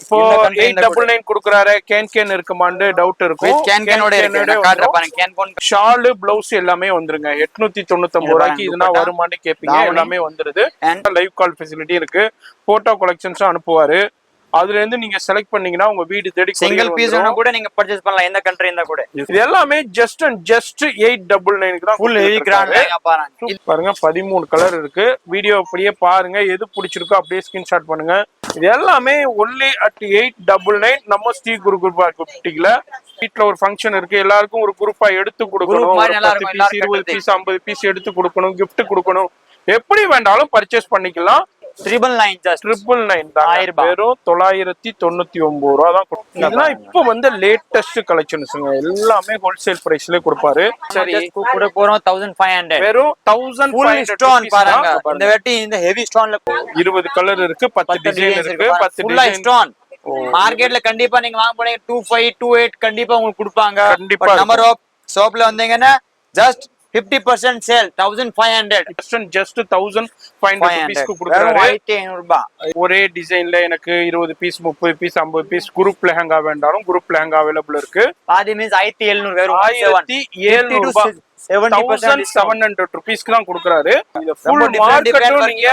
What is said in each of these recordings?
இப்போ 899 கொடுக்குறாரு. கேன் இருக்குமான்னு டவுட் இருக்கும். ஷாலு பிளவுஸ் எல்லாமே வந்துருங்க. 899 ரூபாய்க்கு இதுனா வருமானு கேப்பீங்க. எல்லாமே வந்துருது. லைவ் கால் ஃபெசிலிட்டி இருக்கு. போட்டோ கலெக்ஷன்ஸும் அனுப்புவாரு. அதுல இருந்து நீங்க செலக்ட் பண்ணீங்கன்னா உங்க வீடு தேடி சிங்கிள் பீஸ் ஒன்னு கூட நீங்க பர்ச்சேஸ் பண்ணலாம். எந்த கண்ட்ரி இருந்தா கூட. இது எல்லாமே ஜஸ்ட் 899 க்கு தான். ஃபுல் ஹெவி கிராண்ட் பாருங்க. பாருங்க 13 கலர் இருக்கு. வீடியோ அப்படியே பாருங்க. எது பிடிச்சிருக்கோ அப்படியே ஸ்கிரீன்ஷாட் பண்ணுங்க. இது எல்லாமே ஒன்லி அட் 899 நம்ம ஸ்ரீ குரு குருபா புட்டிக்ல. வீட்ல ஒரு ஃபங்க்ஷன் இருக்கு. எல்லாருக்கும் ஒரு குரூப்பா எடுத்து கொடுக்கணும். 10 பீஸ் 20 பீஸ் 50 பீஸ் எடுத்து கொடுக்கணும். gift கொடுக்கணும். எப்படி வேண்டாலும் பர்ச்சேஸ் பண்ணிக்கலாம். 999 ஜஸ்ட் 999 தான். வெறும் 999 ரூபா தான். இதெல்லாம் இப்போ வந்து லேட்டஸ்ட் கலெக்ஷன்ஸ்ங்க. எல்லாமே ஹோல்சேல் பிரைஸ்ல கொடுப்பாரு. சரி கூட போறோம் 1500. வெறும் 1500 ஸ்டோன் பாருங்க. இந்த வெட்டி இந்த ஹெவி ஸ்டோன்ல 20 கலர் இருக்கு. 10 டிசைன் இருக்கு. 10 டிசைன் ஸ்டோன். மார்க்கெட்ல கண்டிப்பா நீங்க வாங்க போனீங்க 25 28 கண்டிப்பா உங்களுக்கு கொடுப்பாங்க. கண்டிப்பா நம்பர் ஆஃப் ஷாப்ல வந்தீங்கன்னா ஜஸ்ட் 50% சேல் 1500. ஜஸ்ட் 1500 பீஸ்க்கு கொடுக்குறாரு. 1500 ரூபாய். ஒரே டிசைன்ல எனக்கு 20 piece 30 piece 50 piece group lehenga வேண்டாலும் குரூப் லெஹங்கா அவைலபிள் இருக்கு. பாதி மீன்ஸ் 1700 வெறும் 1700 ரூபாய். 700 ருபீஸ்க்கு தான் கொடுக்குறாரு. இந்த ஃபுல் மார்க்கெட்டும் நீங்க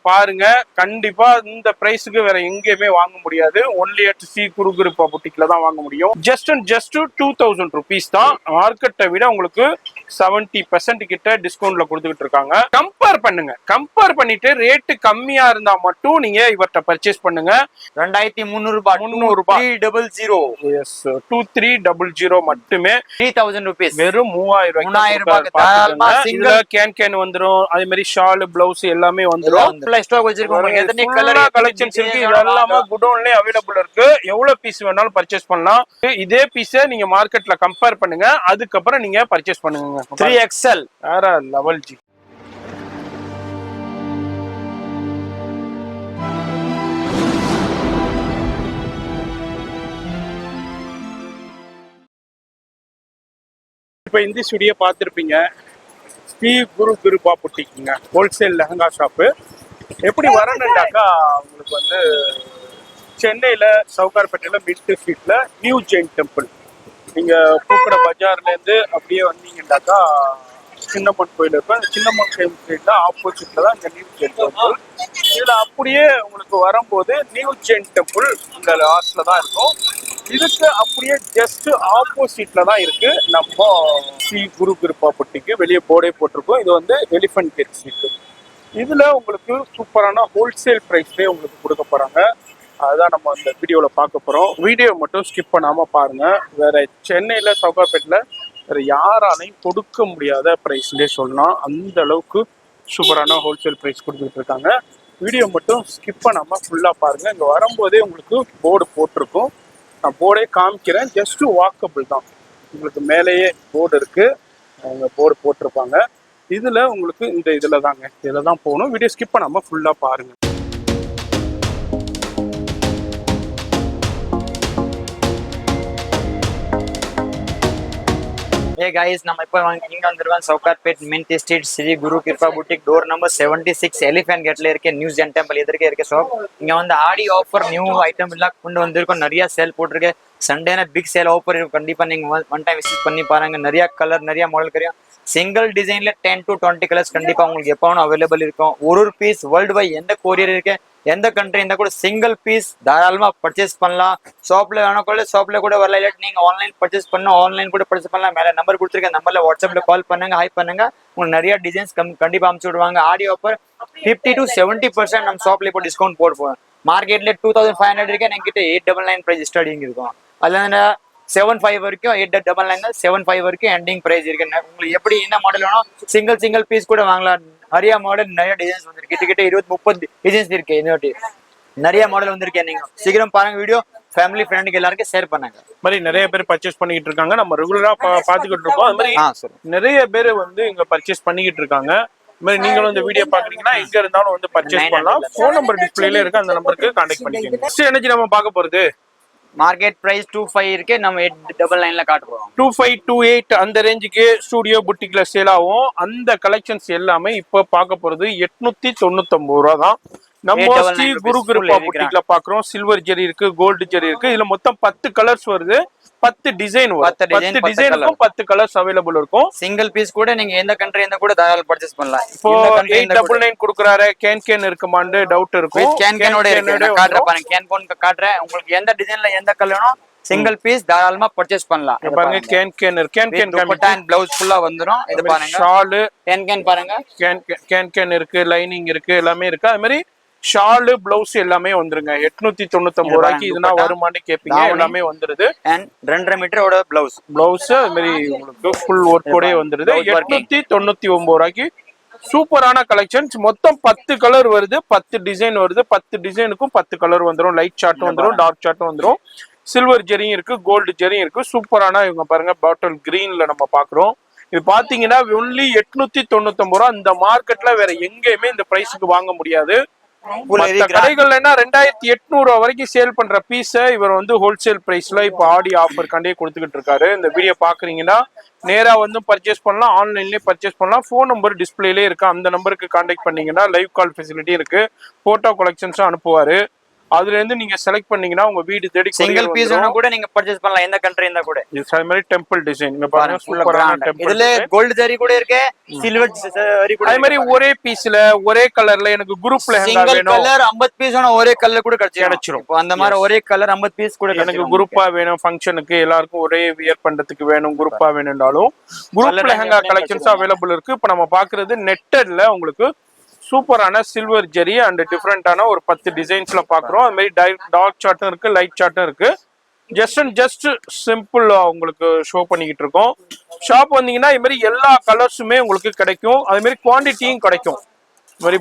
பாருங்க. கண்டிப்பா இந்த பிரைஸ்க்கு வேற எங்கேயுமே வாங்க முடியாது. ஒன்லி அட் ஸ்ரீ குரு குருபா புட்டிக்ல தான் வாங்க முடியும். ஜஸ்ட் 2000 ருபீஸ் தான். மார்க்கெட்டை விட உங்களுக்கு 70% கிட்ட டிஸ்கவுண்ட்ல கொடுத்துக்கிட்டு இருக்காங்க. கம்பேர் பண்ணுங்க. கம்பேர் பண்ணிட்டு ரேட்டு கம்மியா இருந்தா மட்டும் நீங்க இவர்கிட்ட பர்ச்சேஸ் பண்ணுங்க. 2300 ரூபாய் 300 ரூபாய் 300. எஸ் 2300 மட்டுமே. 3000 ருபீஸ் வெறும் 3000 ரூபாய். கேன் வந்துரும். அதே மாதிரி ஷால் பிளவுஸ் எல்லாமே வந்துரும். ஸ்டாக் வச்சிருக்கோம். எத்தனை கலர் கலெக்ஷன்ஸ் இருக்கு. எல்லாமே குடோன்லயே அவைலபிள் இருக்கு. எவ்வளவு பீஸ் வேணாலும் பர்ச்சேஸ் பண்ணலாம். இதே பீஸை நீங்க மார்க்கெட்ல கம்பேர் பண்ணுங்க. அதுக்கப்புறம் நீங்க பர்ச்சேஸ் பண்ணுங்க. 3XL வேற லெவல் ஜி. இப்போ இந்த ஸ்டுடியோ பார்த்துருப்பீங்க. ஸ்ரீ குரு குருபா புட்டிக்குங்க. Wholesale lehenga shop. எப்படி வரணுன்னாக்கா உங்களுக்கு வந்து சென்னையில் சவுகார்பேட்டையில் மிட் ஸ்ட்ரீட்ல நியூ ஜெயின் டெம்பிள். நீங்கள் பூக்கடை பஜார்லேருந்து அப்படியே வந்தீங்கன்னாக்கா சின்னம்மன் கோயில் இருக்கும். சின்னம்மன் கோயில் ஸ்ட்ரீட்ல ஆப்போசிட்ல தான் இந்த நியூ ஜெயின் டெம்பிள். இதில் அப்படியே உங்களுக்கு வரும்போது நியூ ஜெயின் டெம்பிள் இந்த லாஸ்ட்ல தான் இருக்கும். இதுக்கு அப்படியே ஜஸ்ட் ஆப்போசிட்ல தான் இருக்கு நம்ம ஸ்ரீ குரு குருபா புட்டிக்கு. வெளியே போர்டே போட்டிருக்கோம். இது வந்து எலிஃபென்ட் கேட் ஸ்ட்ரீட். இதுல உங்களுக்கு சூப்பரான ஹோல்சேல் பிரைஸ்லேயே உங்களுக்கு கொடுக்க போறாங்க. அதுதான் நம்ம அந்த வீடியோவில் பார்க்க போகிறோம். வீடியோ மட்டும் ஸ்கிப் பண்ணாமல் பாருங்கள். வேறு சென்னையில் சவுகார்பேட்டில் வேறு யாராலையும் கொடுக்க முடியாத ப்ரைஸ்லேயே சொல்லலாம். அந்த அளவுக்கு சூப்பரான ஹோல்சேல் ப்ரைஸ் கொடுத்துட்டு இருக்காங்க. வீடியோ மட்டும் ஸ்கிப் பண்ணாமல் ஃபுல்லாக பாருங்கள். இங்கே வரும்போதே உங்களுக்கு போர்டு போட்டிருக்கும். நான் போர்டே காமிக்கிறேன். ஜஸ்ட்டு வாக்கபிள் தான். உங்களுக்கு மேலேயே போர்டு இருக்குது. அவங்க போர்டு போட்டிருப்பாங்க. இதில் உங்களுக்கு இந்த இதில் தாங்க. இதில் தான் போகணும். வீடியோ ஸ்கிப் பண்ணாமல் ஃபுல்லாக பாருங்கள். Hey guys, நம்ம இப்போ இங்க வந்திருக்கோம் Sowcarpet Mint Street Sri Guru Kripa boutique. Door number 76 Elephant கேட்ல இருக்க நியூ ஜெயின் டெம்பிள் எதிர்க்க இருக்க ஷாப். இங்க வந்து ஆடி ஆஃபர் நியூ ஐட்டம் எல்லாம் கொண்டு வந்திருக்கோம். நிறைய சேல் போட்டிருக்கு. சண்டேனா பிக் சேல் ஆஃபர் இருக்கும். கண்டிப்பா நீங்க ஒன் டைம் விசிட் பண்ணி பாருங்க. நிறைய கலர் நிறைய மாடல் கிடைக்கும். சிங்கிள் டிசைன்ல 10 to 20 கலர்ஸ் கண்டிப்பா உங்களுக்கு எப்பவும் அவைலபிள் இருக்கும். ஒரு பீஸ் வேர்ல்டு வைட் எந்த கொரியர் இருக்கு எந்த கண்ட்ரி இருந்தா கூட சிங்கிள் பீஸ் தாராளமா பர்ச்சேஸ் பண்ணலாம். ஷாப்ல வேணா கூட ஷாப்ல கூட வரல. இல்லை நீங்க ஆன்லைன் பர்ச்சேஸ் பண்ண ஆன்லைன் கூட பர்ச்சேஸ் பண்ணலாம். மேல நம்பர் கொடுத்துருக்கேன். நம்பர்ல வாட்ஸ்அப்ல கால் பண்ணுங்க. ஹாய் பண்ணுங்க. உங்களுக்கு நிறைய டிசைன்ஸ் கண்டிப்பா அனுப்பிச்சு விடுவாங்க. ஆடி ஆஃபர் 50 to 70% நம்ம ஷாப்ல இப்போ டிஸ்கவுண்ட் போடுவோம். மார்க்கெட்ல 2500 இருக்கு. என்கிட்ட 899 பிரைஸ் ஸ்டார்டிங் இருக்கும். அதுல 75 வரைக்கும் 899 75 வரைக்கும் எண்டிங் பிரைஸ் இருக்கு. உங்களுக்கு எப்படி என்ன மாடல் வேணும் சிங்கிள் பீஸ் கூட வாங்கலாம். நிறைய மாடல் நிறைய டிசைன்ஸ் வந்துருக்கு. கிட்ட 20-30 டிசைன்ஸ் இருக்கு. இன்னொரு நிறைய மாடல் வந்திருக்கேன். நீங்க சீக்கிரம் பாருங்க. வீடியோ ஃபேமிலி ஃப்ரெண்டுக்கு எல்லாருக்கும் ஷேர் பண்ணுங்க. மாதிரி நிறைய பேர் பர்ச்சேஸ் பண்ணிக்கிட்டு இருக்காங்க. நம்ம ரெகுலரா பாத்துக்கிட்டு இருக்கோம். அது மாதிரி நிறைய பேர் வந்து இங்க பர்ச்சேஸ் பண்ணிக்கிட்டு இருக்காங்க. இது மாதிரி நீங்களும் இந்த வீடியோ பாக்குறீங்கன்னா எங்க இருந்தாலும் வந்து பர்ச்சேஸ் பண்ணலாம். போன் நம்பர் டிஸ்பிளேல இருக்கு. அந்த நம்பருக்கு கான்டாக்ட் பண்ணிக்கோங்க. எனர்ஜி நம்ம பார்க்க போறது மார்க்கெட் பிரைஸ் 25 இருக்கு. நம்ம 899ல காட்டுறோம். 25 28 அந்த ரேஞ்சுக்கு ஸ்டுடியோ புட்டிக்ல சேல் ஆகும். அந்த கலெக்ஷன்ஸ் எல்லாமே இப்ப பார்க்க போறது 899 ரூபா தான். நம்ம 899 ஸ்ரீ rupees, குரு full கிருபா heavy புட்டிக்ல பாக்குறோம். சில்வர் ஜெரி இருக்கு, கோல்டு ஜெரி இருக்கு. இதுல மொத்தம் 10 கலர்ஸ் வருது, 10 டிசைன் வரும். 10 டிசைனுக்கும் 10 கலர்ஸ் அவைலபிள் இருக்கும். சிங்கிள் பீஸ் கூட நீங்க எந்த கண்ட்ரி இருந்தா கூட தாராள பர்ச்சேஸ் பண்ணலாம். இப்போ இந்த கண்ட்ரி இருந்தா கூட 899 கொடுக்குறாரு, கேன் இருக்குமான்னு டவுட் இருக்கும். கேனோட இருக்கு. நான் காட்டுறேன் பாருங்க, கேன் போன் காட்டுறேன். உங்களுக்கு எந்த டிசைன்ல எந்த கலர் வேணும் சிங்கிள் பீஸ் தாராளமா பர்ச்சேஸ் பண்ணலாம். இங்க பாருங்க, கேன் இருக்கு. கேன் துப்பட்டா அண்ட் பிளவுஸ் ஃபுல்லா வந்துரும். இது பாருங்க, ஷால் கேன் பாருங்க, கேன் இருக்கு, லைனிங் இருக்கு, எல்லாமே இருக்கு. அது மாதிரி ஷாலு பிளவுஸ் எல்லாமே வந்துருங்க. 899 ரூபாய்க்கு இதுனா வருமானு கேப்பீங்க, எல்லாமே வந்துருது. அண்ட் 2.5 மீட்டரோட பிளவுஸ் அது மாதிரி உங்களுக்கு ஃபுல் ஒர்க்கோட வந்துருது. 899 ரூபாய்க்கு சூப்பரான கலெக்ஷன்ஸ். மொத்தம் 10 கலர் வருது, 10 டிசைன் வருது. 10 டிசைனுக்கும் 10 கலர் வந்துரும். லைட் சார்ட் வந்துரும், டார்க் சார்ட் வந்துரும். சில்வர் ஜெரியும் இருக்கு, கோல்டு ஜெரியும் இருக்கு. சூப்பரான இவங்க பாருங்க, பாட்டில் கிரீன்ல நம்ம பாக்குறோம். இது பாத்தீங்கன்னா ஒன்லி 899 ரூபா. இந்த மார்க்கெட்ல வேற எங்கேயுமே இந்த பிரைஸுக்கு வாங்க முடியாது. கடைகள்ல 2800 ரூபா வரைக்கும் சேல் பண்ற பீஸ இவர் வந்து ஹோல்சேல் பிரைஸ்ல இப்ப ஆடி ஆஃபர் கண்டே கொடுத்துக்கிட்டு இருக்காரு. இந்த வீடியோ பாக்குறீங்கன்னா நேரா வந்து பர்ச்சேஸ் பண்ணலாம், ஆன்லைன்லயே பர்ச்சேஸ் பண்ணலாம். போன் நம்பர் டிஸ்பிளேலே இருக்கு, அந்த நம்பருக்கு கான்டாக்ட் பண்ணீங்கன்னா லைவ் கால் ஃபெசிலிட்டி இருக்கு. போட்டோ கலெக்ஷன்ஸும் அனுப்புவாரு. அதுல இருந்து நீங்க செலக்ட் பண்ணீங்கன்னா உங்க வீடு தேடி சிங்கிள் பீஸ் ஒன்னு கூட நீங்க பர்ச்சேஸ் பண்ணலாம், எந்த கண்ட்ரி இருந்தா கூட. இது அதே மாதிரி டெம்பிள் டிசைன் இங்க பாருங்க, சூப்பரான டெம்பிள். இதுல கோல்ட் ஜரி கூட இருக்கு, சில்வர் ஜரி கூட. அதே மாதிரி ஒரே பீஸ்ல ஒரே கலர்ல எனக்கு குரூப் லெஹங்கா வேணும், சிங்கிள் கலர் 50 பீஸ் வேணும், ஒரே கலர் கூட கிடைச்சிரும். இப்போ அந்த மாதிரி ஒரே கலர் 50 பீஸ் கூட எனக்கு குரூப்பா வேணும், ஃபங்க்ஷனுக்கு எல்லாருக்கும் ஒரே வியர் பண்றதுக்கு வேணும், குரூப்பா வேணும்னாலும் குரூப் லெஹங்கா கலெக்ஷன்ஸ் அவைலபிள் இருக்கு. இப்ப நம்ம பாக்குறது நெட்டட்ல உங்களுக்கு சூப்பரான சில்வர் ஜெரி அண்ட் டிஃப்ரெண்டான ஒரு 10 டிசைன்ஸ்ல பாக்குறோம். அது மாதிரி டார்க் சார்ட்டும் இருக்கு, லைட் சார்ட்டும் இருக்கு. ஜஸ்ட் சிம்பிள் உங்களுக்கு ஷோ பண்ணிக்கிட்டு இருக்கோம். ஷாப் வந்தீங்கன்னா இது மாதிரி எல்லா கலர்ஸுமே உங்களுக்கு கிடைக்கும். அதே மாதிரி குவான்டிட்டியும் கிடைக்கும். ஒரு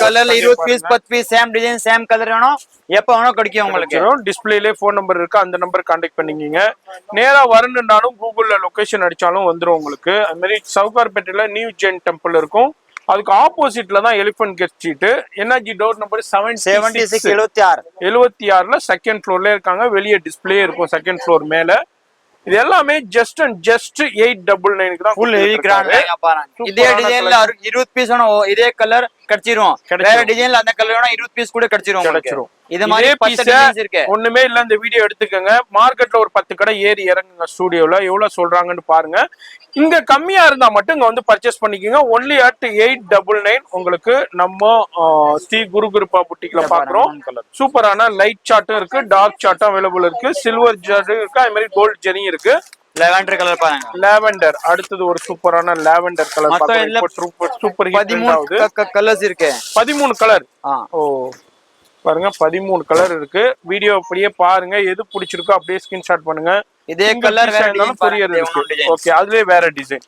கலர்ல 20 piece 10 piece same design same colour வேணும், எப்ப வேணும் கிடைக்கும் உங்களுக்கு. டிஸ்பிளேல போன் நம்பர் இருக்கு, அந்த நம்பர் கான்டாக்ட் பண்ணிக்கீங்க. நேரா வரணும்னாலும் கூகுள்ல லொகேஷன் அடிச்சாலும் வந்துடும் உங்களுக்கு. அது மாதிரி சவுகார்பேட்டையில நியூ ஜெயின் டெம்பிள் இருக்கும், அதுக்கு ஆப்போசிட்ல தான் elephant get street. NRG door number 76 second ஃப்ளோர்ல இருக்காங்க. வெளியே டிஸ்பிளே இருக்கும் செகண்ட் ஃப்ளோர் மேல. இது எல்லாமே ஜஸ்ட் 899 தான். ஃபுல் ஹெவி கிராண்ட் லெஹங்கா பாருங்க. இதே டிசைன்ல 20 பீஸ் வேணும், இதே கலர் கிடைச்சிரும். வேற டிசைன்ல அந்த கலர் வேணும் 20 பீஸ் கூட கிடைச்சிரும். இது மாதிரி 10 டிசைன்ஸ் இருக்கு. ஒண்ணுமே இல்ல, இந்த வீடியோ எடுத்துக்கங்க. மார்க்கெட்ல ஒரு 10 கடை ஏறி இறங்குங்க, ஸ்டுடியோல எவ்வளவு சொல்றாங்கன்னு பாருங்க. இங்க கம்மியா இருந்தா மட்டும் இங்க வந்து பர்ச்சேஸ் பண்ணிக்கோங்க. ஒன்லி அட் 899 உங்களுக்கு நம்ம ஸ்ரீ குரு கிருபா புட்டிக்ல பாக்குறோம். சூப்பரான லைட் சார்ட்டும் இருக்கு, டார்க் சார்ட்டும் அவைலபிள் இருக்கு, சில்வர் ஜெரி இருக்கு, அதே மாதிரி கோல்ட் ஜெரியும் இருக்கு. லாவெண்டர் கலர் பாருங்க, லாவெண்டர். அடுத்தது ஒரு சூப்பரான லாவெண்டர் கலர் பாருங்க. சூப்பர் ஹிட் 13 கலர்ஸ் இருக்கு. 13 கலர். ஓ பாருங்க, 13 கலர் இருக்கு. வீடியோ அப்படியே பாருங்க, எது பிடிச்சிருக்கோ அப்படியே ஸ்கிரீன்ஷாட் பண்ணுங்க. இதே கலர் வேற டிசைன் கொரியர் இருக்கு. ஓகே, அதுலயே வேற டிசைன்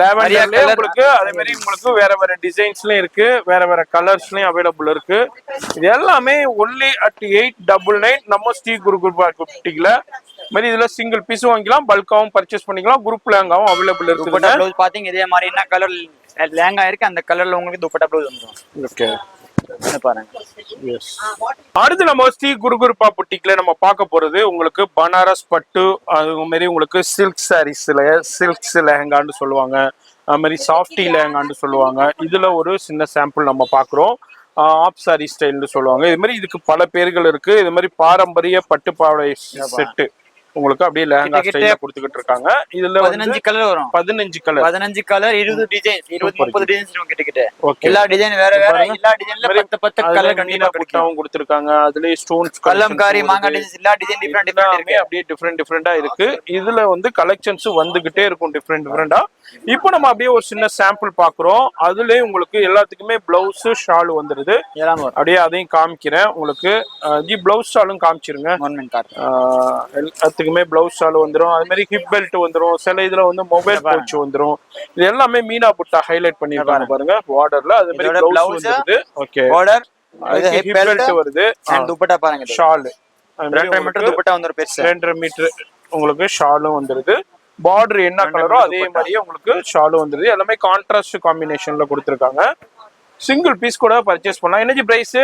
லாவெண்டர்ல உங்களுக்கு. அதே மாதிரி உங்களுக்கு வேற டிசைன்ஸ்லயும் இருக்கு, வேற கலர்ஸ்லயும் அவைலபிள் இருக்கு. இது எல்லாமே ஒன்லி அட் 899 நம்ம ஸ்ரீ குரு கிருபா புட்டிக்ல. மாதிரி இதுல சிங்கிள் பீஸும் வாங்கிக்கலாம், பல்காவும் பர்ச்சேஸ் பண்ணிக்கலாம், குரூப் லெஹங்காவும் அவைலபிள் இருக்கு. துப்பட்டா ப்ளவுஸ் பாத்தீங்க இதே மாதிரி என்ன கலர் லெஹங்கா இருக்கு அந்த கலர்ல உங்களுக்கு துப்பட்டா ப்ளவுஸ் வந்துரும். ஓகே பாருங்க. அடுத்து நம்ம ஸ்ரீ குரு கிருபா புட்டிக்ல நம்ம பார்க்க போறது உங்களுக்கு பனாரஸ் பட்டு, அது மாதிரி உங்களுக்கு சில்க் சாரீஸ்ல சில்க்ஸ் லெஹங்கான்னு சொல்லுவாங்க, அது மாதிரி சாஃப்டி லெஹங்கான்னு சொல்லுவாங்க. இதுல ஒரு சின்ன சாம்பிள் நம்ம பாக்குறோம். ஆப் சாரி ஸ்டைல்னு சொல்லுவாங்க. இது மாதிரி இதுக்கு பல பேர்கள் இருக்கு. இது மாதிரி பாரம்பரிய பட்டு பாவாடை செட்டு உங்களுக்கு அப்படியே லெஹங்கா ஸ்டைல்ல கொடுத்துக்கிட்டு இருக்காங்க. இதுல 15 கலர் வரும். 15 கலர் 20 டிசைன் 20-30 டிசைன்ஸ் கிட்ட. எல்லா டிசைன் வேற எல்லா டிசைன்ல 10 கலர் கண்டிப்பா கொடுத்தாவும் கொடுத்திருக்காங்க. அதுலயே ஸ்டோன்ஸ் கலம்காரி மாங்கா டிசைன்ஸ் எல்லா டிசைன் டிஃபரெண்ட் இருக்கு. அப்படியே டிஃபரெண்டா இருக்கு. இதுல வந்து கலெக்ஷன்ஸ் வந்துகிட்டே இருக்கும் டிஃபரெண்டா. இப்போ நம்ம அப்படியே ஒரு சின்ன சாம்பிள் பாக்குறோம். அதுலயே உங்களுக்கு எல்லாத்துக்குமே பிளவுஸ் ஷால் வந்துருது. அப்படியே அதையும் காமிக்கிறேன் உங்களுக்கு. பிளவுஸ் ஷாலும் காமிச்சிருங்க. எல்லாத்துக்குமே பிளவுஸ் ஷால் வந்துரும். அது மாதிரி ஹிப் பெல்ட் வந்துரும். சில இதுல வந்து மொபைல் பவுச் வந்துரும். இது எல்லாமே மீனா புட்டா ஹைலைட் பண்ணிருக்காங்க பாருங்க பார்டர்ல. அது மாதிரி பிளவுஸ் வந்துருது. ஓகே, பார்டர் ஹிப் பெல்ட் வருது. துப்பட்டா பாருங்க, ஷால் 2.5 மீட்டர் துப்பட்டா வந்துரும். பெருசு 2.5 மீட்டர் உங்களுக்கு ஷாலும் வந்துருது. பார்டர் என்ன கலரோ அதே மாதிரியே உங்களுக்கு ஷாலும் வந்துருது. எல்லாமே கான்ட்ராஸ்ட் காம்பினேஷன்ல கொடுத்துருக்காங்க. சிங்கிள் பீஸ் கூட பர்ச்சேஸ் பண்ணலாம். என்னஜி பிரைஸ்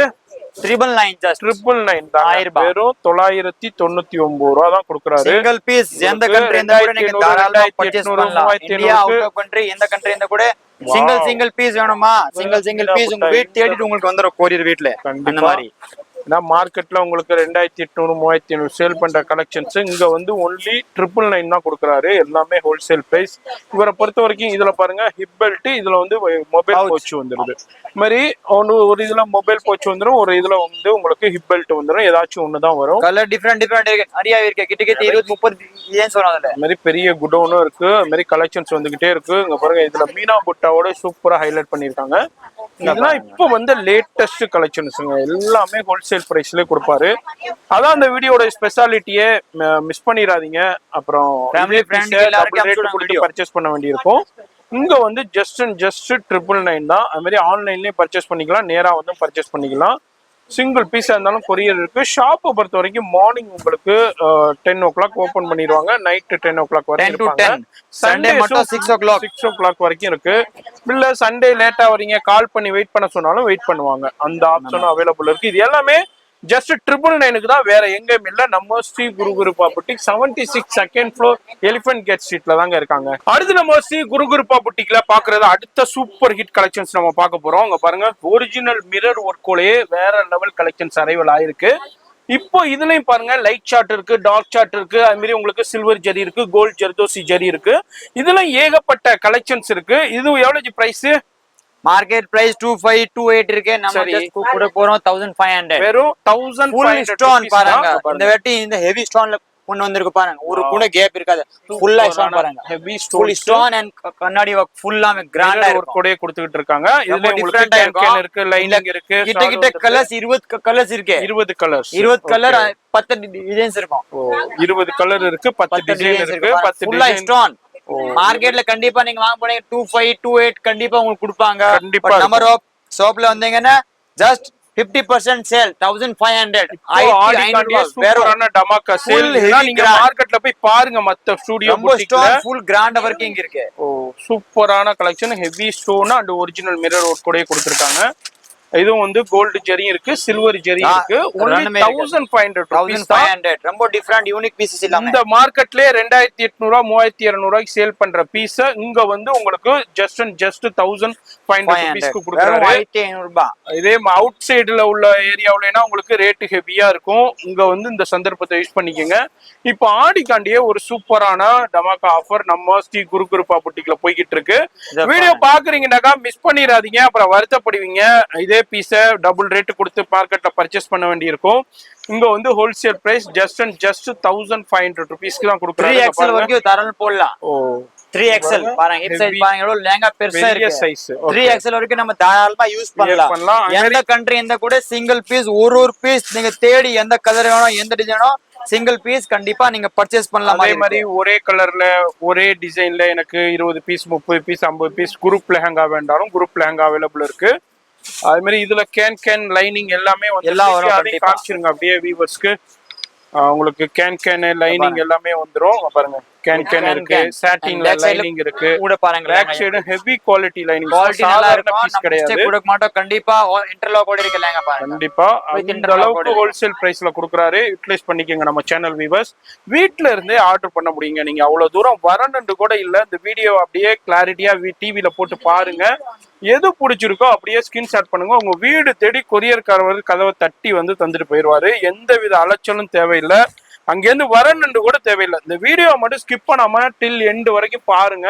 999 ஜஸ்ட் 999 தான். 1000 ரூபாய். வெறும் 999 ரூபா தான் கொடுக்குறாரு. சிங்கிள் பீஸ் எந்த கண்ட்ரி இருந்தா கூட நீங்க தாராளமா பர்ச்சேஸ் பண்ணலாம். இந்தியா அவுட் ஆஃப் கண்ட்ரி எந்த கண்ட்ரி இருந்தா கூட சிங்கிள் பீஸ் வேணுமா சிங்கிள் பீஸ் உங்க வீட்டு தேடிட்டு உங்களுக்கு வந்துரும் கொரியர் வீட்ல அந்த மாதிரி. மார்க்கெட்ல உங்களுக்கு 2800 3500 சேல் பண்ற கலெக்ஷன்ஸ் இங்க வந்து ஒன்லி 999 தான் கொடுக்குறாரு. எல்லாமே ஹோல்சேல் பிரைஸ். இவரை பொறுத்த வரைக்கும் இதுல பாருங்க ஹிப் பெல்ட், இதுல வந்து மொபைல் போச்சு வந்துருது. மாதிரி ஒரு இதுல மொபைல் போச்சு வந்துடும், ஒரு இதுல வந்து உங்களுக்கு ஹிப் பெல்ட் வந்துடும். ஏதாச்சும் ஒண்ணுதான் வரும். கலர் டிஃபரெண்ட் இருக்கு, நிறைய இருக்கு. கிட்ட 20-30 டிசைன்ஸ் வரும். அதுல மாதிரி பெரிய குடோனும் இருக்கு. அது மாதிரி கலெக்ஷன்ஸ் வந்துகிட்டே இருக்கு. இங்க பாருங்க இதுல மீனா புட்டாவோட சூப்பரா ஹைலைட் பண்ணிருக்காங்க. இதெல்லாம் இப்ப வந்து லேட்டஸ்ட் கலெக்ஷன்ஸுங்க. எல்லாமே ஹோல்சேல் பிரைஸ்ல கொடுப்பாரு. அதான் அந்த வீடியோட ஸ்பெஷாலிட்டியே. மிஸ் பண்ணிடாதீங்க. அப்புறம் பர்ச்சேஸ் பண்ண வேண்டியிருக்கும். இங்க வந்து ஜஸ்ட் 999 தான். அது மாதிரி ஆன்லைன்லயே பர்ச்சேஸ் பண்ணிக்கலாம், நேரா வந்து பர்ச்சேஸ் பண்ணிக்கலாம். சிங்கிள் பீஸா இருந்தாலும் கொரியர் இருக்கு. ஷாப்பை பொறுத்த வரைக்கும் மார்னிங் உங்களுக்கு 10 o'clock ஓபன் பண்ணிடுவாங்க, நைட் 10 o'clock வரைக்கும் இருப்பாங்க. சண்டே மட்டும் 6 o'clock வரைக்கும் இருக்கு. இல்ல சண்டே லேட்டா வரீங்க கால் பண்ணி வெயிட் பண்ண சொன்னாலும் வெயிட் பண்ணுவாங்க. அந்த ஆப்ஷனும் அவைலபிள் இருக்கு. இது எல்லாமே ஜஸ்ட் 999 தான், வேற எங்கேயும் இல்ல. நம்ம Sri Gurukripa boutique 76 second floor Elephant Gate ஸ்ட்ரீட்ல தாங்க இருக்காங்க. அடுத்து நம்ம ஸ்ரீ குருகுருப்பா புட்டிக்ல பாக்குறது அடுத்த சூப்பர் ஹிட் கலெக்ஷன்ஸ் நம்ம பார்க்க போறோம். அங்க பாருங்க ஒரிஜினல் மிரர் ஒர்க்கோலயே வேற லெவல் கலெக்ஷன்ஸ் அரைவல் ஆயிருக்கு. இப்போ இதுலயும் பாருங்க லைட் சார்ட் இருக்கு, டார்க் சார்ட் இருக்கு, அது மாதிரி உங்களுக்கு சில்வர் ஜரி இருக்கு, கோல்ட் ஜர்தோசி ஜரி இருக்கு. இதுல ஏகப்பட்ட கலெக்ஷன்ஸ் இருக்கு. இது எவ்வளவு பிரைஸ்? மார்க்கெட் பிரைஸ் 2528 இருக்கு. நம்ம ஜஸ்ட் கூட போறோம் 1500. வெறும் 1500 ஸ்டோன் பாருங்க. இந்த வெட்டி இந்த ஹெவி ஸ்டோன்ல கொண்டு வந்திருக்கு பாருங்க. ஒரு கூட கேப் இருக்காது. ஃபுல்லா ஸ்டோன் பாருங்க. ஹெவி ஸ்டோன் அண்ட் கண்ணாடி வர்க் ஃபுல்லாமே கிராண்டா ஒரு கூடயே கொடுத்துட்டு இருக்காங்க. இதுல உங்களுக்கு கேன் இருக்கு, லைனிங் இருக்கு. கிட்ட கலர்ஸ் 20 கலர்ஸ் இருக்கு. 20 கலர்ஸ் 20 கலர் 10 டிசைன்ஸ் இருக்கும். 20 கலர் இருக்கு, 10 டிசைன் இருக்கு. 10 ஃபுல்லா ஸ்டோன். மார்க்கெட்ல கண்டிப்பா நீங்க வாங்க போனீங்க 2528 கண்டிப்பா உங்களுக்கு கொடுப்பாங்க. நம்பர் ஆஃப் ஷாப்ல வந்தீங்கன்னா ஜஸ்ட் 50% சேல் 1500. சூப்பரான டமாக்கா சேல். நீங்க மார்க்கெட்ல போய் பாருங்க. மத்த ஸ்டுடியோ புட்டிக்ல ஃபுல் கிராண்ட் வர்க்கிங் இருக்கு. சூப்பரான collection. Heavy stone and original mirror work கூட கொடுத்திருக்காங்க. இதுவும் வந்து கோல்டு ஜெரி இருக்கு, சில்வர் ஜெரி இருக்கு. 1500 ரொம்ப டிஃபரண்ட் யூனிக் பீசஸ் இல்லாம இந்த மார்க்கெட்லயே 2800 3200 ரூபாய்க்கு சேல் பண்ற பீஸ் இங்க வந்து உங்களுக்கு ஜஸ்ட் 1500 ரூபாய்க்கு கொடுக்குறாரு. 1500 ரூபாய். இதே அவுட் சைடுல உள்ள ஏரியாவுலனா உங்களுக்கு ரேட் ஹெவியா இருக்கும். இங்க வந்து இந்த சந்தர்ப்பத்தை யூஸ் பண்ணிக்கங்க. இப்போ ஆடிக்காண்டியே ஒரு சூப்பரான டமாக்கா ஆஃபர் நம்ம ஸ்ரீ குருகுருப்பா புட்டிக்ல போய்கிட்டு இருக்கு. வீடியோ பாக்குறீங்கன்னாக்கா மிஸ் பண்ணிடாதீங்க, அப்புறம் வருத்தப்படுவீங்க. இதே பீஸ டபுள் ரேட் கொடுத்து மார்க்கெட்ல பர்ச்சேஸ் பண்ண வேண்டியிருக்கும். இங்க வந்து ஹோல்சேல் பிரைஸ் ஜஸ்ட் 1500 ரூபீஸ்க்கு தான் கொடுக்குறாங்க. 3XL வரைக்கும் தரல் போடலாம். 3XL பாருங்க. ஹிப் சைஸ் பாருங்க எவ்வளவு லேங்கா பெருசா இருக்கு. சைஸ் 3XL வரைக்கும் நம்ம தாராளமா யூஸ் பண்ணலாம். எந்த கண்ட்ரி எந்த கூட சிங்கிள் பீஸ் ஒரு பீஸ் நீங்க தேடி எந்த கலர் வேணும் எந்த டிசைன் வேணும் சிங்கிள் பீஸ் கண்டிப்பா நீங்க பர்ச்சேஸ் பண்ணலாம். அதே மாதிரி ஒரே கலர்ல ஒரே டிசைன்ல எனக்கு 20 piece 30 piece 50 piece group lehenga வேண்டாலும் குரூப் லெஹங்கா அவைலபிள் இருக்கு. அது மாதிரி இதுல கேன் லைனிங் எல்லாமே வந்து அதையும் காமிச்சிருங்க அப்படியே வியூவர்ஸ்க்கு. உங்களுக்கு கேன் லைனிங் எல்லாமே வந்துரும். பாருங்க கேன் இருக்கு, சாட்டின்ல லைனிங் இருக்கு. கூட பாருங்க back side heavy quality lining. சாதாரண பீஸ் கிடையாது. கொடுக்க மாட்டோம் கண்டிப்பா. இன்டர்லாக் கூட இருக்கு லேங்க பாருங்க. கண்டிப்பா இந்த அளவுக்கு ஹோல்சேல் பிரைஸ்ல கொடுக்குறாரு. யூட்டிலைஸ் பண்ணிக்கங்க நம்ம சேனல் வியூவர்ஸ். வீட்ல இருந்தே ஆர்டர் பண்ண முடியுங்க. நீங்க அவ்வளவு தூரம் வரணும்னு கூட இல்ல. இந்த வீடியோ அப்படியே கிளாரிட்டியா டிவில போட்டு பாருங்க. எது பிடிச்சிருக்கோ அப்படியே ஸ்கிரீன்ஷாட் பண்ணுங்க. உங்க வீடு தேடி கொரியர்காரர் கதவை தட்டி வந்து தந்துட்டு போயிடுவாரு. எந்த வித அலைச்சலும் தேவையில்லை. அங்கேருந்து வரணுன்னு கூட தேவையில்லை. இந்த வீடியோ மட்டும் ஸ்கிப் பண்ணாம டில் எண்டு வரைக்கும் பாருங்க.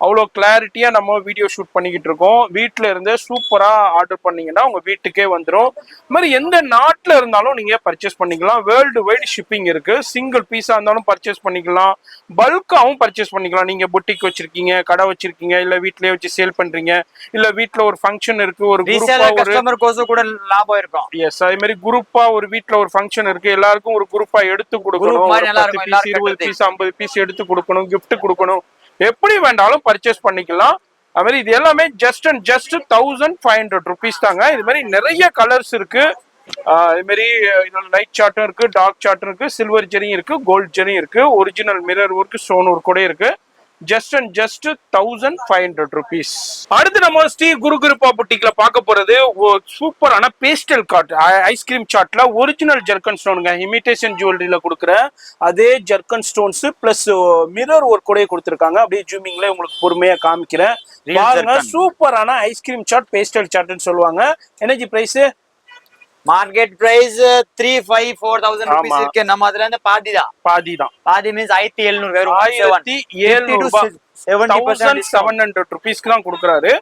அவ்வளோ கிளாரிட்டியா நம்ம வீடியோ ஷூட் பண்ணிக்கிட்டு இருக்கோம். வீட்டில இருந்தே சூப்பரா ஆர்டர் பண்ணீங்கன்னா உங்க வீட்டுக்கே வந்துடும். இது மாதிரி எந்த நாட்டில் இருந்தாலும் நீங்க பர்ச்சேஸ் பண்ணிக்கலாம். வேர்ல்டு வைடு ஷிப்பிங் இருக்கு. சிங்கிள் பீஸா இருந்தாலும் பர்ச்சேஸ் பண்ணிக்கலாம், பல்காவும் பர்ச்சேஸ் பண்ணிக்கலாம். நீங்க புட்டிக் வச்சிருக்கீங்க, கடை வச்சிருக்கீங்க, இல்ல வீட்லயே வச்சு சேல் பண்றீங்க, இல்ல வீட்டுல ஒரு ஃபங்க்ஷன் இருக்கு, ஒரு கஸ்டமர் கூட லாபம் இருக்கும். எஸ், அதே மாதிரி குரூப்பா ஒரு வீட்டுல ஒரு ஃபங்க்ஷன் இருக்கு, எல்லாருக்கும் ஒரு குரூப்பா எடுத்து கொடுக்கணும். 10 பீஸ் 20 பீஸ் 50 பீஸ் எடுத்து கொடுக்கணும், கிஃப்ட் கொடுக்கணும். எப்படி வேண்டாலும் பர்ச்சேஸ் பண்ணிக்கலாம். அது மாதிரி இது எல்லாமே ஜஸ்ட் 1500 ரூபீஸ் தாங்க. இது மாதிரி நிறைய கலர்ஸ் இருக்கு. இது மாதிரி லைட் சார்ட்டும் இருக்கு, டார்க் சார்ட்டும் இருக்கு, சில்வர் ஜெரியும் இருக்கு, கோல்ட் ஜெரியும் இருக்கு, original mirror work stone work கூட இருக்கு. Just and just 1500 rupees. அடுத்து நம்ம ஸ்ரீ குரு கிருபா புட்டிக்ல பார்க்க போறது சூப்பரான பேஸ்டல் காட் ஐஸ்கிரீம் சாட்ல ஒரிஜினல் ஜர்கன் ஸ்டோனுங்க. இமிடேஷன் ஜுவல்லரியில கொடுக்குற அதே zircon stones plus mirror work கூட கொடுத்துருக்காங்க. அப்படியே ஜூமிங்ல உங்களுக்கு பொறுமையா காமிக்கிறேன் பாருங்க. சூப்பரான ஐஸ்கிரீம் சாட் பேஸ்டல் சாட்னு சொல்லுவாங்க. Energy price market price 3,500-4,000 rupees இருக்கு. நம்ம அதுல இருந்து பாதி மீன்ஸ் 1,700 வெறும் 1,700 rupeesக்கு தான் கொடுக்குறாரு.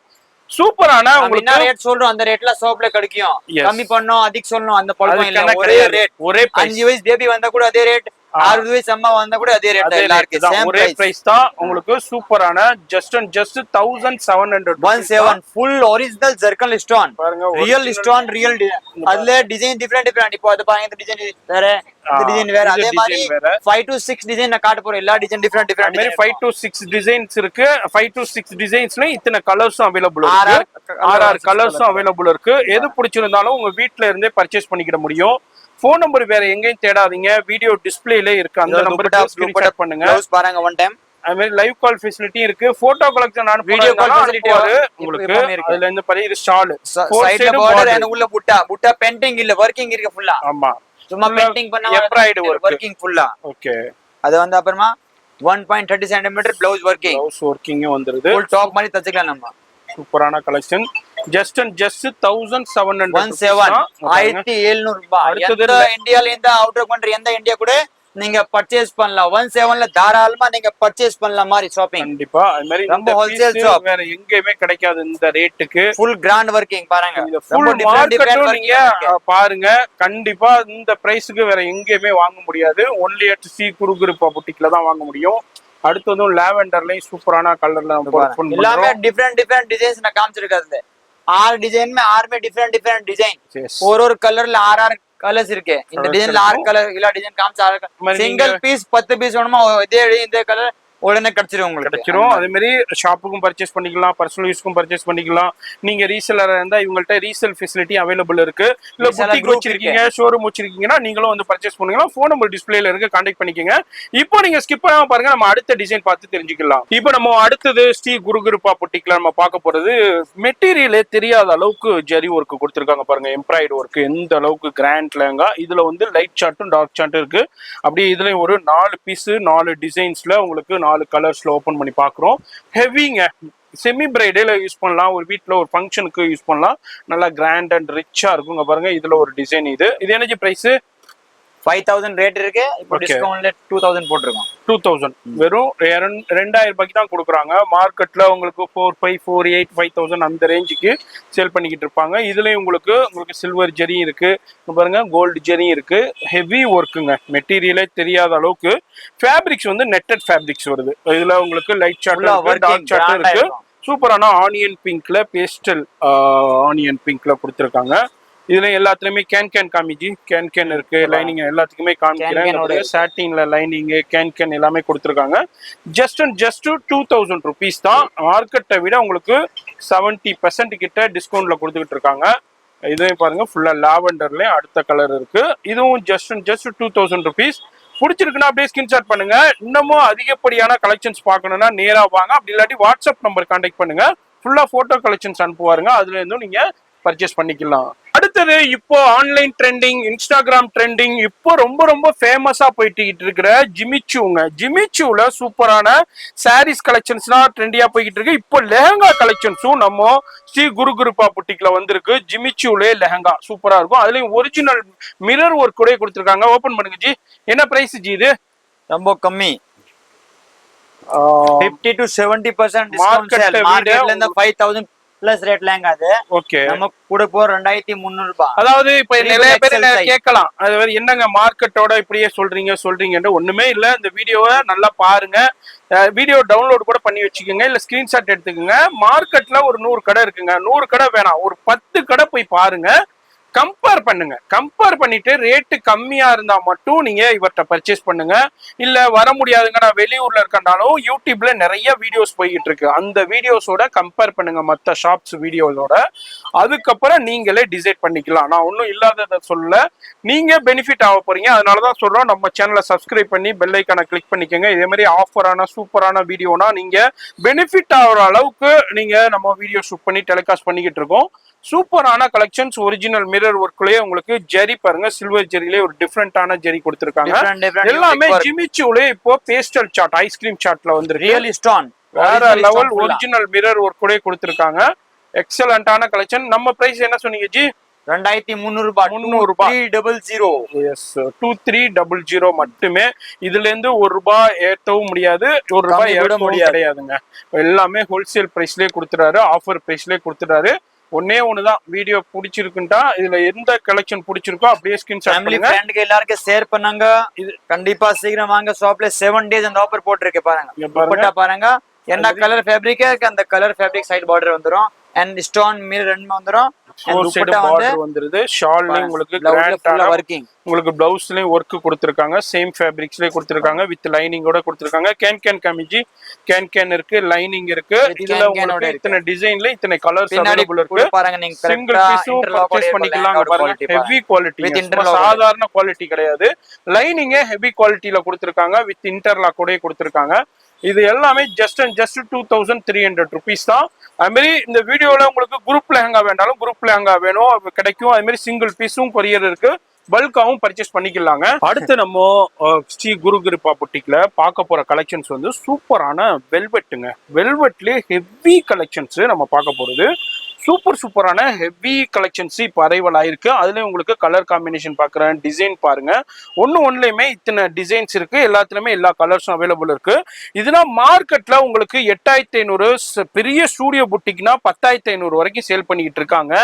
சூப்பரான உங்களுக்கு ரேட் சொல்றோம், அந்த ரேட்ல ஷாப்ல கிடைக்கும். கம்மி பண்ணோம் அதிக சொல்லணும் அந்த பழக்கம் இல்ல. ஒரே ரேட். 5 வயசு பேபி வந்தா கூட அதே ரேட், 60 வயசு அம்மா வந்தா கூட அதே ரேட். எல்லாருக்கும் ஒரே பிரைஸ் தான். உங்களுக்கு சூப்பரான just and just 1,700 full original zircon stone பாருங்க. ரியல் ஸ்டோன் ரியல் அதுல டிசைன் டிஃபரெண்ட். இப்போ அது பாருங்க, இந்த டிசைன் வேற, இந்த டிசைன் வேற. அதே மாதிரி 5 to 6 டிசைன் நான் காட்ட போறேன். எல்லா டிசைன் டிஃபரெண்ட். அந்த மாதிரி 5 to 6 டிசைன்ஸ் இருக்கு. 5 to 6 டிசைன்ஸ்ல இத்தனை கலர்ஸும் அவைலபிள் இருக்கு. 6 கலர்ஸும் அவைலபிள் இருக்கு. எது பிடிச்சிருந்தாலும் உங்க வீட்ல இருந்தே பர்ச்சேஸ் பண்ணிக்கிட முடியும். போன் நம்பர் வேற எங்கேயும் தேடாதீங்க, வீடியோ டிஸ்பிளேல இருக்கு. அந்த நம்பருக்கு ஸ்கிரீன்ஷாட் பண்ணுங்க. பாருங்க ஒன் டைம். அது மாதிரி லைவ் கால் ஃபெசிலிட்டி இருக்கு. Photo collection video call facility உங்களுக்கு. அதுல இருந்து பாரு, இது ஸ்டால் சைடுல பார்டர் and உள்ள புட்டா பெயிண்டிங் இல்ல, வர்க்கிங் இருக்கு ஃபுல்லா. ஆமா, சும்மா பெயிண்டிங் பண்ணா எம்ப்ராய்டரி வர்க்கிங் ஃபுல்லா. ஓகே. அது வந்து அப்புறமா 1.30 cm ப்ளவுஸ் வர்க்கிங் வந்துருது. ஃபுல் டாப் மாதிரி தச்சுக்கலாம் நம்ம. சூப்பரான கலெக்ஷன். ஜஸ்ட் அண்ட் ஜஸ்ட் 1,700 1,700 ரூபாய். எந்த இந்தியால எந்த அவுட்டர் கண்ட்ரி எந்த இந்தியா கூட நீங்க பர்ச்சேஸ் பண்ணலாம். 1,700ல தாராளமா நீங்க பர்ச்சேஸ் பண்ணலாம் மாதிரி ஷாப்பிங். கண்டிப்பா. அது மாதிரி ரொம்ப ஹோல்சேல் ஷாப் வேற எங்கேயுமே கிடைக்காது இந்த ரேட்டுக்கு. ஃபுல் கிராண்ட் வர்க்கிங் பாருங்க. ரொம்ப டிஃபரெண்ட் நீங்க பாருங்க. கண்டிப்பா இந்த பிரைஸ்க்கு வேற எங்கேயுமே வாங்க முடியாது. ஒன்லி அட் ஸ்ரீ குரு கிருபா புட்டிக்ல தான் வாங்க முடியும். அடுத்ததும் லாவெண்டர்லயும் சூப்பரான கலர்ல எல்லாமே டிஃபரெண்ட் டிசைன்ஸ் நான் காமிச்சிருக்கேன். 6 டிசைன் में 6 में डिफरेंट डिजाइन और कलर 6 कलर्स இருக்கு. இந்த டிசைன்ல 6 கலர் இல்ல டிசைன் காமிச்சா சிங்கிள் பீஸ் 10 பீஸ் வேணுமா இதே கலர் உடனே கிடைச்சிரும். அதே மாதிரி ஷாப்புக்கும் பர்ச்சேஸ் பண்ணிக்கலாம், பர்சனல் யூஸ்க்கும் பர்ச்சேஸ் பண்ணிக்கலாம். நீங்க ரீசெலரா இருந்தா இவங்கள்ட்ட ரீசேல் ஃபெசிலிட்டி அவைலபிள் இருக்கு. இல்ல புட்டிக் வச்சிருக்கீங்க, ஷோரூம் வச்சிருக்கீங்கன்னா நீங்களும் வந்து பர்ச்சேஸ் பண்ணுங்க. போன் நம்பர் டிஸ்பிளேல இருக்கு, கான்டாக்ட் பண்ணிக்கங்க. இப்போ நீங்க ஸ்கிப் பண்ணாம பாருங்க, நம்ம அடுத்த டிசைன் பார்த்து தெரிஞ்சுக்கலாம். இப்போ நம்ம அடுத்தது ஸ்ரீ குரு கிருபா புட்டிக்ல நம்ம பார்க்க போறது மெட்டீரியலே தெரியாத அளவுக்கு ஜரி ஒர்க் கொடுத்துருக்காங்க பாருங்க. எம்ப்ராய்டரி ஒர்க் எந்த அளவுக்கு கிராண்ட் லெஹங்கா. இதுல வந்து லைட் சார்ட்டும் டார்க் சார்ட்டும் இருக்கு. அப்படியே இதுலயும் ஒரு 4 பீஸ் 4 டிசைன்ஸ்ல உங்களுக்கு 4 கலர்ஸ்ல ஓபன் பண்ணி பாக்குறோம். ஹெவிங்க, செமி பிரைடேல யூஸ் பண்ணலாம், ஒரு வீட்ல ஒரு ஃபங்க்ஷனுக்கு யூஸ் பண்ணலாம். நல்லா கிராண்ட் அண்ட் ரிச்சா இருக்குங்க பாருங்க. இதுல ஒரு டிசைன். இது எனர்ஜி பிரைஸ் 5,000 ரேட் இருக்கு. இப்போ டிஸ்கவுண்ட்ல 2,000 போட்டுருக்கோம். 2,000 வெறும் 2,000 ரூபாய்க்கு தான் கொடுக்குறாங்க. மார்க்கெட்ல உங்களுக்கு 4,500, 4,800, 5,000 அந்த ரேஞ்சுக்கு சேல் பண்ணிக்கிட்டு இருப்பாங்க. இதுலயும் உங்களுக்கு சில்வர் ஜெரி இருக்கு பாருங்க, கோல்டு ஜெரி இருக்கு. ஹெவி ஒர்க்குங்க, மெட்டீரியலே தெரியாத அளவுக்கு. ஃபேப்ரிக்ஸ் வந்து நெட்டட் ஃபேப்ரிக்ஸ் வருது. இதுல உங்களுக்கு லைட் சார்ட் டார்க் சார்ட் இருக்கு. சூப்பரான ஆனியன் பிங்க்ல பேஸ்டல் ஆனியன் பிங்க்ல கொடுத்துருக்காங்க. இதுல எல்லாத்துலயுமே கேன் காமிஜி கேன் இருக்கு. லைனிங் எல்லாத்துக்குமே காமிக்கிறேன். சாட்டின்ல லைனிங் கேன் எல்லாமே கொடுத்துருக்காங்க. ஜஸ்ட் அண்ட் ஜஸ்ட் 2,000 rupees தான். மார்க்கெட்டை விட உங்களுக்கு 70% கிட்ட டிஸ்கவுண்ட்ல கொடுத்துக்கிட்டு இருக்காங்க. இதையும் பாருங்க, ஃபுல்லா லாவெண்டர்ல அடுத்த கலர் இருக்கு. இதுவும் ஜஸ்ட் அண்ட் ஜஸ்ட் 2,000 rupees. பிடிச்சிருக்குன்னா அப்படியே ஸ்கிரீன்ஷாட் பண்ணுங்க. இன்னமும் அதிகப்படியான கலெக்ஷன்ஸ் பார்க்கணும்னா நேரா வாங்க. அப்படி இல்லாட்டி வாட்ஸ்அப் நம்பர் கான்டாக்ட் பண்ணுங்க. ஃபுல்லா போட்டோ கலெக்ஷன்ஸ் அனுப்புவாருங்க. அதுல இருந்தும் நீங்க பர்ச்சேஸ் பண்ணிக்கலாம். அடுத்தது இப்போ ஆன்லைன் ட்ரெண்டிங், இன்ஸ்டாகிராம் ட்ரெண்டிங், இப்போ ரொம்ப ஃபேமஸா போயிட்டு இருக்கிற ஜிமிச்சூங்க. ஜிமிச்சூல சூப்பரான சாரீஸ் கலெக்ஷன்ஸ்லாம் ட்ரெண்டியா போய்கிட்டு இருக்கு. இப்போ லெஹங்கா கலெக்ஷன்ஸும் நம்ம ஸ்ரீ குரு கிருபா புட்டிக்ல வந்திருக்கு. ஜிமிச்சூலே லெஹங்கா சூப்பரா இருக்கும். அதுலயும் ஒரிஜினல் மிரர் ஒர்க் கூட கொடுத்துருக்காங்க. ஓபன் பண்ணுங்க ஜி. என்ன பிரைஸ் ஜி இது? ரொம்ப கம்மி, 50 to 70% டிஸ்கவுண்ட் சேல். மார்க்கெட்ல இருந்து 5,000 பிளஸ் ரேட் லெஹங்கா. அது ஓகே, நம்ம கூட போ 2,300 ரூபாய். அதாவது இப்ப நிறைய பேர் கேட்கலாம், அது என்னங்க மார்க்கெட்டோட இப்படியே சொல்றீங்கன்ற. ஒண்ணுமே இல்ல. இந்த வீடியோவை நல்லா பாருங்க. வீடியோ டவுன்லோட் கூட பண்ணி வச்சுக்கோங்க, இல்ல ஸ்கிரீன்ஷாட் எடுத்துக்கோங்க. மார்க்கெட்ல ஒரு 100 கடை இருக்குங்க. 100 கடை வேணாம், ஒரு 10 கடை போய் பாருங்க. கம்பேர் பண்ணிட்டு ரேட்டு கம்மியா இருந்தா மட்டும் நீங்க இவர்கிட்ட பர்ச்சேஸ் பண்ணுங்க. இல்ல வர முடியாதுங்க நான் வெளியூர்ல இருக்கனாலும் யூடியூப்ல நிறைய வீடியோஸ் போய்கிட்டு இருக்கு, அந்த வீடியோஸோட கம்பேர் பண்ணுங்க மற்ற ஷாப்ஸ் வீடியோஸோட. அதுக்கப்புறம் நீங்களே டிசைட் பண்ணிக்கலாம். நான் ஒன்றும் இல்லாததை சொல்லல, நீங்க பெனிஃபிட் ஆக போறீங்க. அதனாலதான் சொல்றோம் நம்ம சேனலை சப்ஸ்கிரைப் பண்ணி பெல் ஐக்கானை கிளிக் பண்ணிக்கோங்க. இதே மாதிரி ஆஃபரான சூப்பரான வீடியோனா நீங்க பெனிஃபிட் ஆகிற அளவுக்கு நீங்க நம்ம வீடியோ ஷூட் பண்ணி டெலிகாஸ்ட் பண்ணிக்கிட்டு இருக்கோம். சூப்பரான கலெக்ஷன்ஸ், ஒரிஜினல் மிரர் ஒர்க்லயே உங்களுக்கு ஜெரி பாருங்க, சில்வர் ஜெரிலே ஒரு டிஃப்ரெண்டான ஜெரி கொடுத்திருக்காங்க. எல்லாமே ஜிமிச்சூலே இப்போ பேஸ்டல் சார்ட், ஐஸ்கிரீம் சார்ட்ல வந்து ரியல் ஸ்டோன் வேற லெவல் ஒரிஜினல் மிரர் ஒர்க் கூட கொடுத்திருக்காங்க. எக்ஸலண்டான கலெக்ஷன். நம்ம பிரைஸ் என்ன சொன்னீங்க ஜி? 2300 ரூபாய். 2300 மட்டுமே. இதுல இருந்து ₹1 ஏற்றவும் முடியாது, ₹1 ஏற்றவும் கிடையாதுங்க. எல்லாமே ஹோல்சேல் பிரைஸ்லயே கொடுத்துறாரு, ஆஃபர் பிரைஸ்லயே கொடுத்துறாரு. ஒன்னே ஒண்ணுதான், வீடியோ பிடிச்சிருக்குண்டா இதுல எந்த கலெக்ஷன் பிடிச்சிருக்கோ அப்படியே ஸ்கிரீன்ஷாட் பண்ணுங்க, ஃப்ரெண்டுக்கு எல்லாருக்கும் ஷேர் பண்ணுங்க. இது கண்டிப்பா சீக்கிரம் வாங்க. ஷாப்ல 7 days அந்த ஆஃபர் போட்டுருக்கு பாருங்க. பாருங்க என்ன கலர் ஃபேப்ரிக் இருக்கு, அந்த கலர் ஃபேப்ரிக் சைடு பார்டர் வந்துரும். அண்ட் ஸ்டோன் மிரர் ரெண்டு வந்துரும். வந்துருது. ஷால்லையும் உங்களுக்கு கிராண்டான வர்க்கிங், உங்களுக்கு பிளவுஸ்லயும் ஒர்க் கொடுத்திருக்காங்க. சேம் ஃபேப்ரிக்ஸ்லயே கொடுத்திருக்காங்க, வித் லைனிங்கோட கொடுத்திருக்காங்க. கேன் காமிஜி, கேன் இருக்கு, லைனிங் இருக்கு. இதுல உங்களுக்கு இத்தனை டிசைன்ல இத்தனை கலர்ஸ் அவைலபிள் இருக்கு. பாருங்க நீங்க சிங்கிள் பீஸும் பர்ச்சேஸ் பண்ணிக்கலாம். பாருங்க ஹெவி குவாலிட்டி, சாதாரண குவாலிட்டி கிடையாது. லைனிங்கே ஹெவி குவாலிட்டில கொடுத்திருக்காங்க, வித் இன்டர்லாக் கூட கொடுத்திருக்காங்க. இது எல்லாமே ஜஸ்ட் 2300 ருபீஸ் தான். அது மாதிரி இந்த வீடியோல உங்களுக்கு குரூப் லெஹங்கா வேண்டாலும் குரூப் லெஹங்கா வேணும் கிடைக்கும். அது மாதிரி சிங்கிள் பீஸும் கொரியர் இருக்கு, பல்காவும் பர்ச்சேஸ் பண்ணிக்கலாங்க. அடுத்து நம்ம ஸ்ரீ குரு கிருபா புட்டிக்ல பார்க்க போற கலெக்ஷன்ஸ் வந்து சூப்பரான வெல்வெட்டுங்க. வெல்வெட்லயே ஹெவி கலெக்ஷன்ஸ் நம்ம பார்க்க போறது. சூப்பரான ஹெவி கலெக்ஷன்ஸ் இப்போ அரைவல் ஆயிருக்கு. அதுலயும் உங்களுக்கு கலர் காம்பினேஷன் பாக்குறேன், டிசைன் பாருங்க. ஒன்னுலயுமே இத்தனை டிசைன்ஸ் இருக்கு, எல்லாத்துலயுமே எல்லா கலர்ஸும் அவைலபிள் இருக்கு. இதுனா மார்க்கெட்ல உங்களுக்கு 8500, பெரிய ஸ்டூடியோ புட்டிக்னா 10500 வரைக்கும் சேல் பண்ணிக்கிட்டு இருக்காங்க,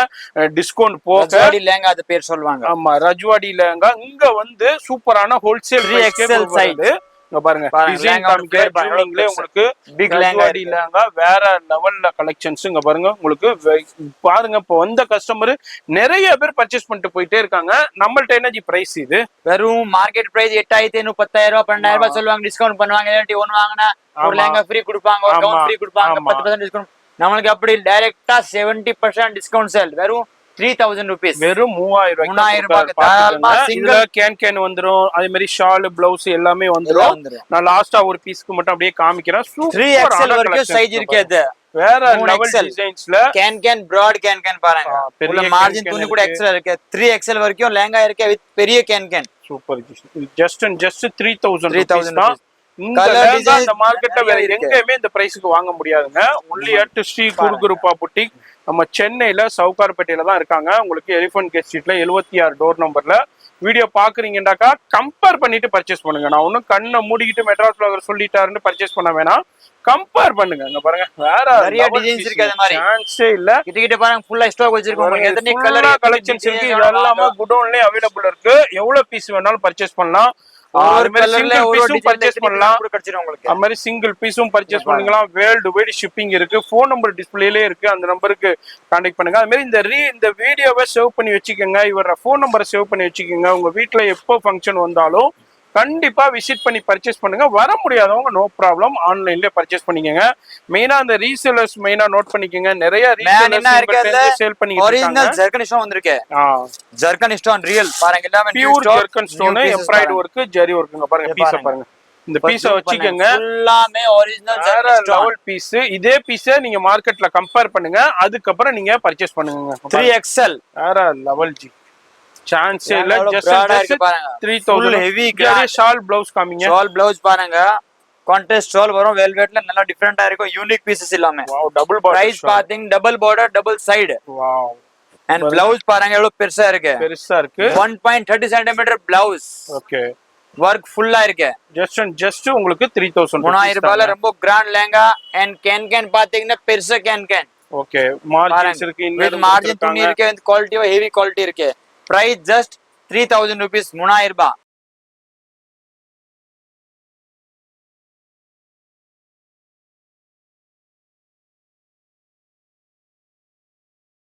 டிஸ்கவுண்ட் போக. அது பேர் சொல்லுவாங்க. ஆமா, ரஜ்வாடி லேங்கா. இங்க வந்து சூப்பரான ஹோல்சேல் சைடு இங்க பாருங்க, டிசைன் காமிக்கிறீங்களே உங்களுக்கு பிக் லேங்கா வேற லெவல்ல கலெக்ஷன்ஸ். இங்க பாருங்க உங்களுக்கு பாருங்க, இப்போ வந்த கஸ்டமர் நிறைய பேர் பர்ச்சேஸ் பண்ணிட்டு போயிட்டே இருக்காங்க. நம்மள்ட்ட என்ன பிரைஸ் இது? வெறும் மார்க்கெட் பிரைஸ் 8500, 10000 ரூபாய், 12000 ரூபாய் சொல்லுவாங்க. டிஸ்கவுண்ட் பண்ணுவாங்க. இல்லாட்டி ஒன்னு வாங்கினா ஒரு லேங்கா ஃப்ரீ கொடுப்பாங்க, ஒரு கவுன் ஃப்ரீ கொடுப்பாங்க, 10% டிஸ்கவுண்ட். நம்மளுக்கு அப்படி டைரக்டா 70% டிஸ்கவுண்ட் சேல். வெறும் 3000 rupees. வெறும் 3000 ரூபாய்க்கு கேன் வந்துரும். அதே மாதிரி ஷால், பிளவுஸ் எல்லாமே வந்துரும். நான் லாஸ்டா ஒரு பீஸ்க்கு மட்டும் அப்படியே காமிக்கிறேன். 3XL வரைக்கும் சைஸ் இருக்கு. வேற லெவல் டிசைன்ஸ்ல கேன் பிராட் கேன் பாருங்க. உள்ள மார்ஜின் துணி கூட எக்ஸ்ட்ரா இருக்கு. 3XL வரைக்கும் லெஹங்கா இருக்கு வித் பெரிய கேன். சூப்பர். ஜஸ்ட் 3000 தான். இந்த மார்க்கெட்ல வேற எங்கேயுமே இந்த பிரைஸ்க்கு வாங்க முடியாதுங்க. Only at Sri Guru Kripa boutique. நம்ம சென்னையில சவுகார்பேட்டையில தான் இருக்காங்க. உங்களுக்கு எலிஃபன்ட் கேட் ஸ்ட்ரீட்ல 76 டோர் நம்பர்ல. வீடியோ பாக்குறீங்கன்னாக்கா கம்பேர் பண்ணிட்டு பர்ச்சேஸ் பண்ணுங்க. நான் ஒன்னும் கண்ணை மூடிக்கிட்டு மெட்ராஸ் பிளாகர் சொல்லிட்டாருன்னு பர்ச்சேஸ் பண்ண வேணாம், கம்பேர் பண்ணுங்க. அங்க பாருங்க வேற நிறைய டிசைன்ஸ் இருக்கு. அந்த மாதிரி சான்ஸே இல்ல. கிட்ட பாருங்க ஃபுல்லா ஸ்டாக் வச்சிருக்கோம். எத்தனை கலர் கலெக்ஷன்ஸ் இருக்கு, இது எல்லாமே குடோன்லயே அவைலபிள் இருக்கு. எவ்வளவு பீஸ் வேணாலும் பர்ச்சேஸ் பண்ணலாம். சிங்கிள் பீஸும் பர்ச்சேஸ் பண்ணிக்கலாம். வேர்ல்டு வைட் ஷிப்பிங் இருக்கு. போன் நம்பர் டிஸ்பிளேலே இருக்கு, அந்த நம்பருக்கு கான்டாக்ட் பண்ணுங்க. அது மாதிரி இந்த வீடியோவை சேவ் பண்ணி வச்சுக்கோங்க, இவர போன் நம்பரை சேவ் பண்ணி வச்சுக்கோங்க. உங்க வீட்டுல எப்போ ஃபங்க்ஷன் வந்தாலும் கண்டிப்பா விசிட் பண்ணி பர்ச்சேஸ் பண்ணுங்க. வர முடியாதவங்க நோ ப்ராப்ளம், ஆன்லைன்ல பர்ச்சேஸ் பண்ணிக்கோங்க. மெயினா அந்த ரீசேலர்ஸ் மெயினா நோட் பண்ணிக்கோங்க. நிறைய ரீசேலர்ஸ் சேல் பண்ணிட்டு ஒரிஜினல் ஜர்கன் ஸ்டோன் வந்திருக்கு. ஜர்கன் ஸ்டோன் ரியல் பாருங்க, எல்லாமே pure zircon stone, embroidery work, zari வர்க்குங்க. பாருங்க பீஸ பாருங்க, இந்த பீஸ வச்சுக்கோங்க. எல்லாமே ஒரிஜினல் லெவல் பீஸ். இதே பீஸ நீங்க மார்க்கெட்ல கம்பேர் பண்ணுங்க, அதுக்கப்புறம் நீங்க பர்ச்சேஸ் பண்ணுங்க. 3XL வேற லெவல் ஜி, சான்ஸ் இல்ல. ஜஸ்ட் 3000 ஹெவி ஷால் பிளவுஸ் காமிங்க. ஷால் பிளவுஸ் பாருங்க, கான்ட்ராஸ்ட் ஷால் வரும். வெல்வெட்ல நல்லா டிஃபரெண்டா இருக்கும், யூனிக் பீசஸ் எல்லாமே. வாவ், டபுள் பார்டர் பிரைஸ் பாத்தீங்க, double border, double side. Wow. And blouse பாருங்க எவ்வளவு பெருசா இருக்கு. 1.30 cm பிளவுஸ். ஓகே, வர்க் ஃபுல்லா இருக்கு. ஜஸ்ட் உங்களுக்கு 3000 ரூபாயில ரொம்ப கிராண்ட் லெஹங்கா. அண்ட் கேன் பாத்தீங்கன்னா பெருசா கேன். ஓகே, மார்ஜின்ஸ் இருக்கு, வித் மார்ஜின் துணி இருக்கு, குவாலிட்டி ஹெவி குவாலிட்டி இருக்கு. பிரைஸ் ஜஸ்ட் 3000 rupees, 3000 ரூபாய்.